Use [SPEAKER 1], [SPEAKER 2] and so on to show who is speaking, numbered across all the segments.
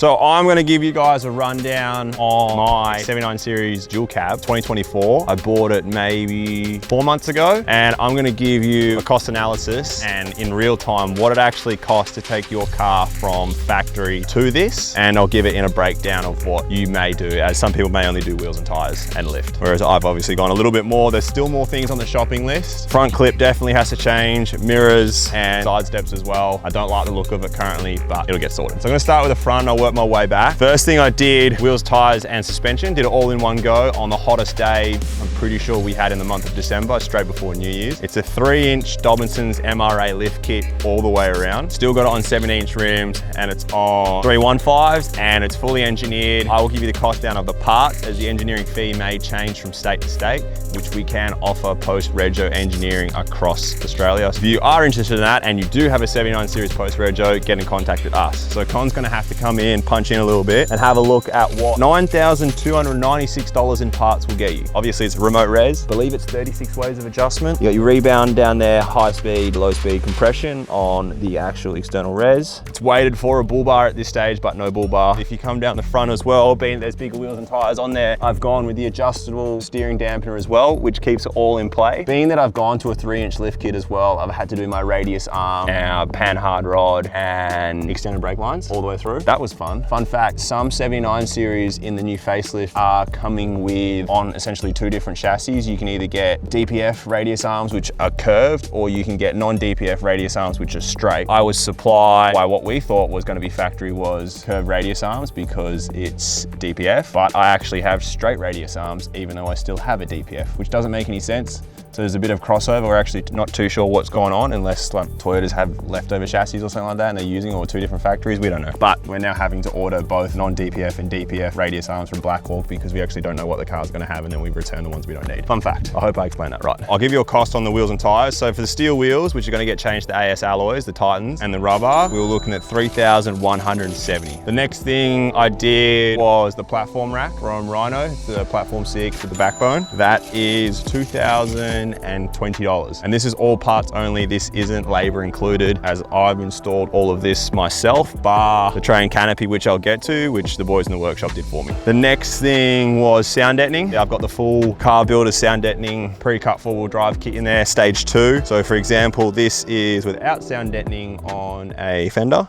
[SPEAKER 1] So I'm gonna give you guys a rundown on my 79 series dual cab 2024. I bought it maybe 4 months ago, and I'm gonna give you a cost analysis and in real time what it actually costs to take your car from factory to this, and I'll give it in a breakdown of what you may do, as some people may only do wheels and tires and lift, whereas I've obviously gone a little bit more. There's still more things on the shopping list. Front clip definitely has to change, mirrors and side steps as well. I don't like the look of it currently, but it'll get sorted. So I'm gonna start with the front and I'll work my way back. First thing I did, wheels, tires and suspension, did it all in one go on the hottest day I'm pretty sure we had in the month of December, straight before New Year's. It's a 3-inch Dobinson's MRA lift kit all the way around. Still got it on 17-inch rims, and it's on 315s, and it's fully engineered. I will give you the cost down of the parts, as the engineering fee may change from state to state, which we can offer post-rego engineering across Australia. So if you are interested in that and you do have a 79 series post-rego, get in contact with us. So Con's gonna have to come in, punch in a little bit and have a look at what $9,296 in parts will get you. Obviously it's remote res. I believe it's 36 ways of adjustment. You got your rebound down there, high speed, low speed compression on the actual external res. It's weighted for a bull bar at this stage, but no bull bar. If you come down the front as well, being there's bigger wheels and tires on there, I've gone with the adjustable steering dampener as well, which keeps it all in play. Being that I've gone to a 3-inch lift kit as well, I've had to do my radius arm, our pan hard rod and extended brake lines all the way through. That was fun. Fun fact, some 79 series in the new facelift are coming with on essentially 2 different chassis. You can either get DPF radius arms, which are curved, or you can get non-DPF radius arms, which are straight. I was supplied by what we thought was going to be factory was curved radius arms because it's DPF, but I actually have straight radius arms even though I still have a DPF, which doesn't make any sense. So there's a bit of crossover. We're actually not too sure what's going on, unless like Toyotas have leftover chassis or something like that and they're using or 2 different factories, we don't know. But we're now having to order both non-DPF and DPF radius arms from Blackhawk because we actually don't know what the car's gonna have, and then we return the ones we don't need. Fun fact, I hope I explained that right. I'll give you a cost on the wheels and tires. So for the steel wheels, which are gonna get changed to AS alloys, the Titans, and the rubber, we were looking at $3,170. The next thing I did was the platform rack from Rhino, the platform 6 with the backbone. That is $2,020. And this is all parts only. This isn't labor included, as I've installed all of this myself, bar the tray and canopy, which I'll get to, which the boys in the workshop did for me. The next thing was sound deadening. I've got the full car builder sound deadening pre-cut 4-wheel drive kit in there, stage 2. So for example, this is without sound deadening on a fender,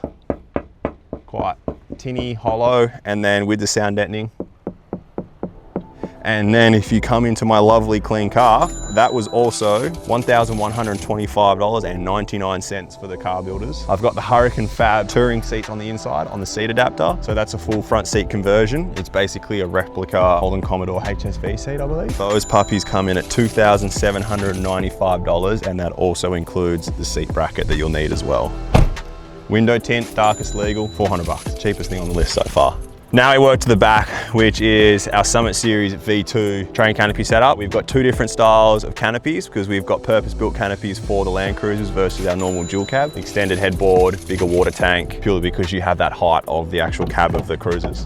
[SPEAKER 1] quite tinny, hollow, and then with the sound deadening. And then if you come into my lovely clean car, that was also $1,125.99 for the car builders. I've got the Hurricane Fab touring seats on the inside on the seat adapter. So that's a full front seat conversion. It's basically a replica Holden Commodore HSV seat, I believe. Those puppies come in at $2,795, and that also includes the seat bracket that you'll need as well. Window tint, darkest legal, $400. Cheapest thing on the list so far. Now we work to the back, which is our Summit Series V2 train canopy setup. We've got 2 different styles of canopies because we've got purpose-built canopies for the Land Cruisers versus our normal dual cab. Extended headboard, bigger water tank, purely because you have that height of the actual cab of the Cruisers.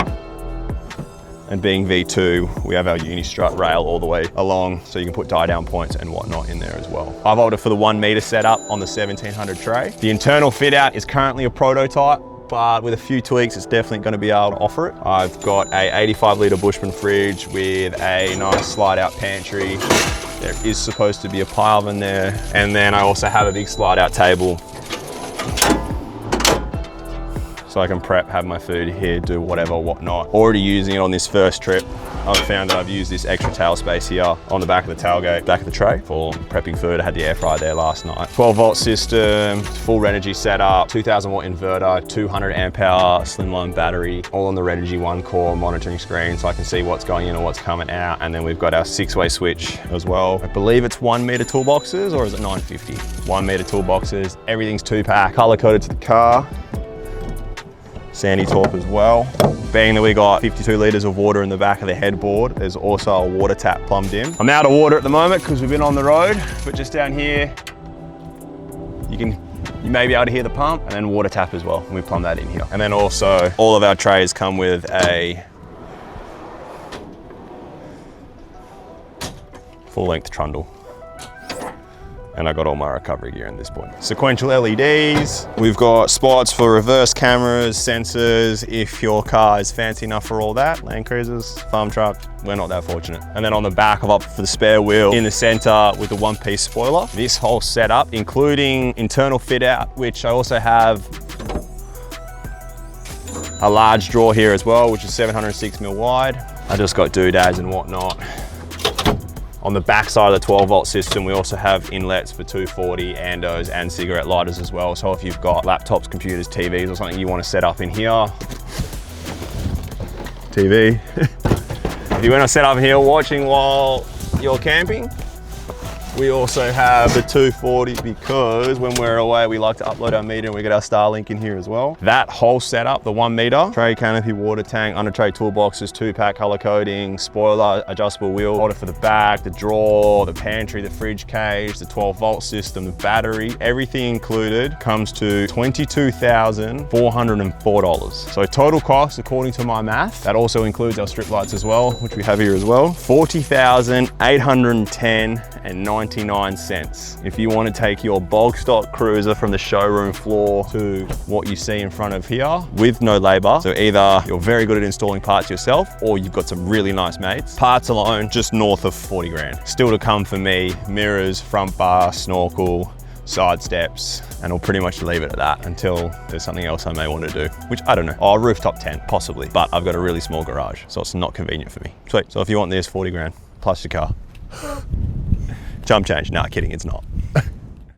[SPEAKER 1] And being V2, we have our uni-strut rail all the way along, so you can put tie-down points and whatnot in there as well. I've opted for the 1 meter setup on the 1700 tray. The internal fit-out is currently a prototype, but with a few tweaks, it's definitely going to be able to offer it. I've got a 85 litre Bushman fridge with a nice slide out pantry. There is supposed to be a pile in there. And then I also have a big slide out table, so I can prep, have my food here, do whatever, whatnot. Already using it on this first trip. I've found that I've used this extra tail space here on the back of the tailgate, back of the tray for prepping food. I had the air fryer there last night. 12-volt system, full Renogy setup, 2000-watt inverter, 200 amp hour slimline battery, all on the Renogy 1-core monitoring screen, so I can see what's going in and what's coming out. And then we've got our 6-way switch as well. I believe it's 1 meter toolboxes, or is it 950? 1 meter toolboxes. Everything's 2-pack, color coded to the car. Sandy top as well. Being that we got 52 litres of water in the back of the headboard, there's also a water tap plumbed in. I'm out of water at the moment because we've been on the road, but just down here, you may be able to hear the pump, and then water tap as well, and we plumb that in here. And then also, all of our trays come with a full length trundle. And I got all my recovery gear in this point. Sequential LEDs. We've got spots for reverse cameras, sensors, if your car is fancy enough for all that. Land Cruisers, farm truck, we're not that fortunate. And then on the back, I've opted for the spare wheel in the center with the one-piece spoiler. This whole setup, including internal fit out, which I also have a large drawer here as well, which is 706mm wide. I just got doodads and whatnot. On the back side of the 12-volt system, we also have inlets for 240, andos, and cigarette lighters as well. So if you've got laptops, computers, TVs, or something you want to set up in here, TV. If you want to set up here watching while you're camping, we also have the 240 because when we're away, we like to upload our meter and we get our Starlink in here as well. That whole setup, the 1 meter, tray, canopy, water tank, under tray toolboxes, 2-pack color coding, spoiler, adjustable wheel holder for the back, the drawer, the pantry, the fridge cage, the 12-volt system, the battery, everything included comes to $22,404. So total cost, according to my math, that also includes our strip lights as well, which we have here as well, $40,810.99. If you want to take your bulk stock cruiser from the showroom floor to what you see in front of here with no labor. So either you're very good at installing parts yourself or you've got some really nice mates. Parts alone, just north of 40 grand. Still to come for me, mirrors, front bar, snorkel, side steps, and I'll pretty much leave it at that until there's something else I may want to do, which I don't know. Oh, rooftop tent, possibly, but I've got a really small garage, so it's not convenient for me. Sweet, so if you want this, 40 grand plus your car. Chump change, nah, kidding, it's not.